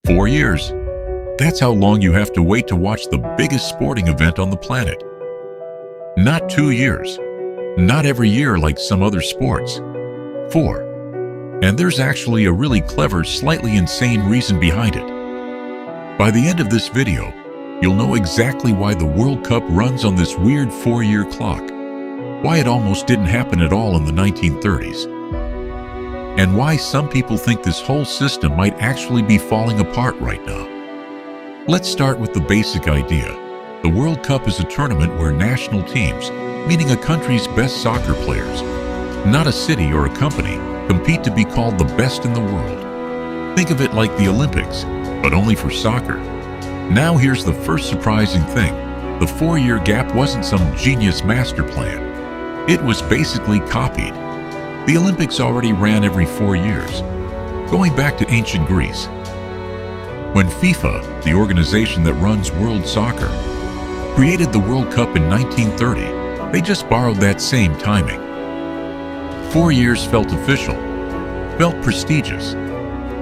4 years. That's how long you have to wait to watch the biggest sporting event on the planet. Not 2 years. Not every year like some other sports. 4. And there's actually a really clever, slightly insane reason behind it. By the end of this video, you'll know exactly why the World Cup runs on this weird 4-year clock, why it almost didn't happen at all in the 1930s, and why some people think this whole system might actually be falling apart right now. Let's start with the basic idea. The World Cup is a tournament where national teams, meaning a country's best soccer players, not a city or a company, compete to be called the best in the world. Think of it like the Olympics, but only for soccer. Now here's the first surprising thing. The 4-year gap wasn't some genius master plan. It was basically copied. The Olympics already ran every 4 years, going back to ancient Greece. When FIFA, the organization that runs world soccer, created the World Cup in 1930, they just borrowed that same timing. 4 years felt official, felt prestigious,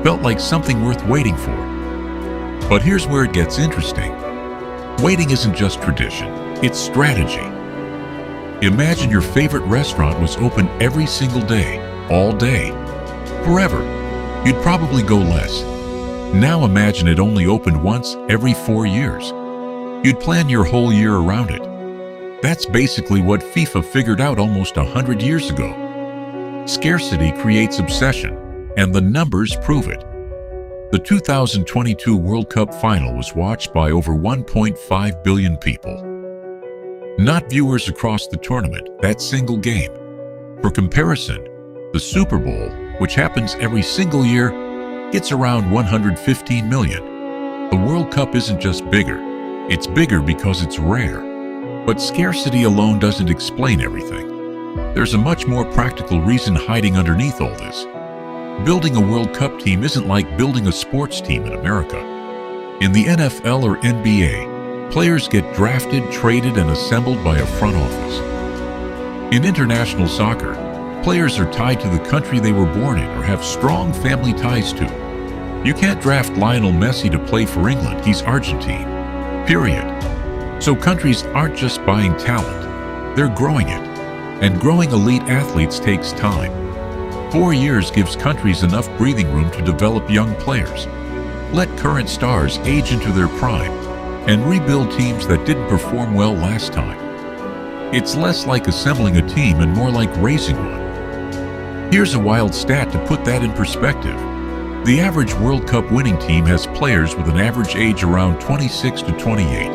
felt like something worth waiting for. But here's where it gets interesting. Waiting isn't just tradition, it's strategy. Imagine your favorite restaurant was open every single day, all day, forever. You'd probably go less. Now imagine it only opened once every 4 years. You'd plan your whole year around it. That's basically what FIFA figured out almost 100 years ago. Scarcity creates obsession, and the numbers prove it. The 2022 World Cup final was watched by over 1.5 billion people. Not viewers across the tournament, that single game. For comparison, the Super Bowl, which happens every single year, gets around 115 million. The World Cup isn't just bigger, it's bigger because it's rare. But scarcity alone doesn't explain everything. There's a much more practical reason hiding underneath all this. Building a World Cup team isn't like building a sports team in America. In the NFL or NBA, players get drafted, traded, and assembled by a front office. In international soccer, players are tied to the country they were born in or have strong family ties to. You can't draft Lionel Messi to play for England, he's Argentine. Period. So countries aren't just buying talent, they're growing it. And growing elite athletes takes time. 4 years gives countries enough breathing room to develop young players, let current stars age into their prime, and rebuild teams that didn't perform well last time. It's less like assembling a team and more like raising one. Here's a wild stat to put that in perspective. The average World Cup winning team has players with an average age around 26 to 28.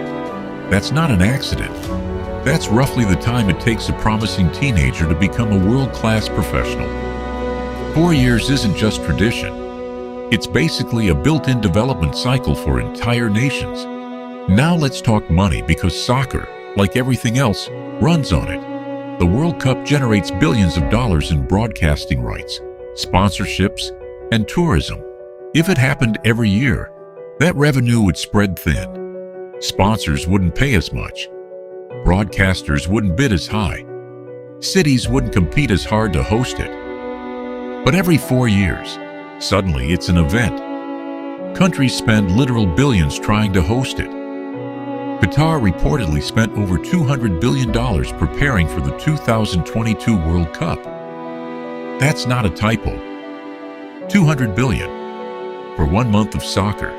That's not an accident. That's roughly the time it takes a promising teenager to become a world-class professional. 4 years isn't just tradition. It's basically a built-in development cycle for entire nations. Now let's talk money, because soccer, like everything else, runs on it. The World Cup generates billions of dollars in broadcasting rights, sponsorships, and tourism. If it happened every year, that revenue would spread thin. Sponsors wouldn't pay as much. Broadcasters wouldn't bid as high. Cities wouldn't compete as hard to host it. But every 4 years, suddenly it's an event. Countries spend literal billions trying to host it. Qatar reportedly spent over $200 billion preparing for the 2022 World Cup. That's not a typo. $200 billion for 1 month of soccer.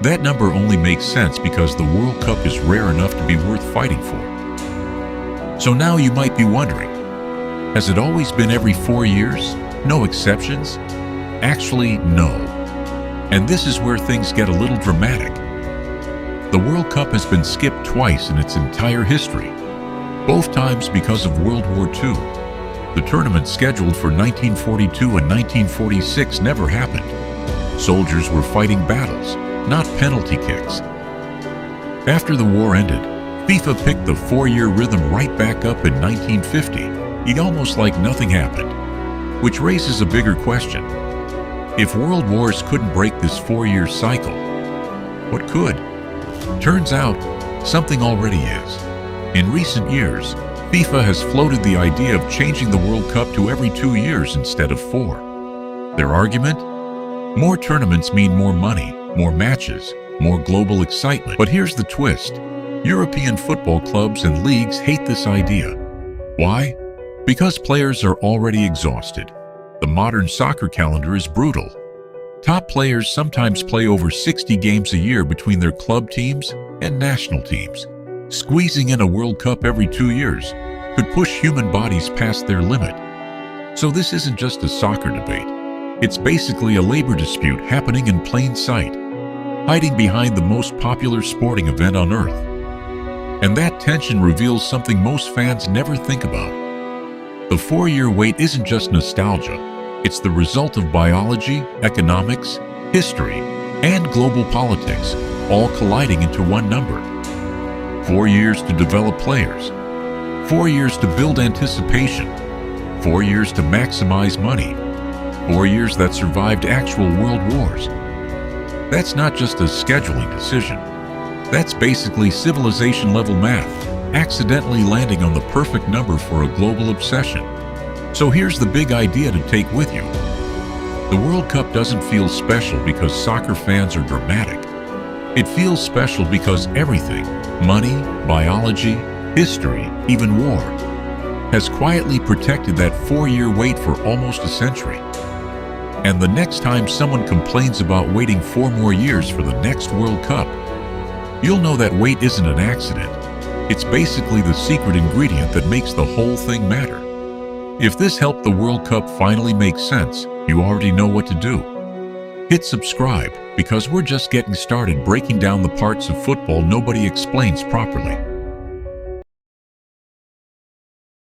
That number only makes sense because the World Cup is rare enough to be worth fighting for. So now you might be wondering, has it always been every 4 years? No exceptions? Actually, no. And this is where things get a little dramatic. The World Cup has been skipped twice in its entire history, both times because of World War II. The tournament scheduled for 1942 and 1946 never happened. Soldiers were fighting battles, not penalty kicks. After the war ended, FIFA picked the 4-year rhythm right back up in 1950, almost like nothing happened. Which raises a bigger question. If world wars couldn't break this 4-year cycle, what could? Turns out, something already is. In recent years, FIFA has floated the idea of changing the World Cup to every 2 years instead of 4. Their argument? More tournaments mean more money, more matches, more global excitement. But here's the twist. European football clubs and leagues hate this idea. Why? Because players are already exhausted. The modern soccer calendar is brutal. Top players sometimes play over 60 games a year between their club teams and national teams. Squeezing in a World Cup every 2 years could push human bodies past their limit. So this isn't just a soccer debate. It's basically a labor dispute happening in plain sight, hiding behind the most popular sporting event on Earth. And that tension reveals something most fans never think about. The 4-year wait isn't just nostalgia. It's the result of biology, economics, history, and global politics, all colliding into one number. 4 years to develop players. 4 years to build anticipation. 4 years to maximize money. 4 years that survived actual world wars. That's not just a scheduling decision. That's basically civilization-level math, accidentally landing on the perfect number for a global obsession. So here's the big idea to take with you. The World Cup doesn't feel special because soccer fans are dramatic. It feels special because everything, money, biology, history, even war, has quietly protected that 4-year wait for almost a century. And the next time someone complains about waiting 4 more years for the next World Cup, you'll know that wait isn't an accident. It's basically the secret ingredient that makes the whole thing matter. If this helped the World Cup finally make sense, you already know what to do. Hit subscribe, because we're just getting started breaking down the parts of football nobody explains properly.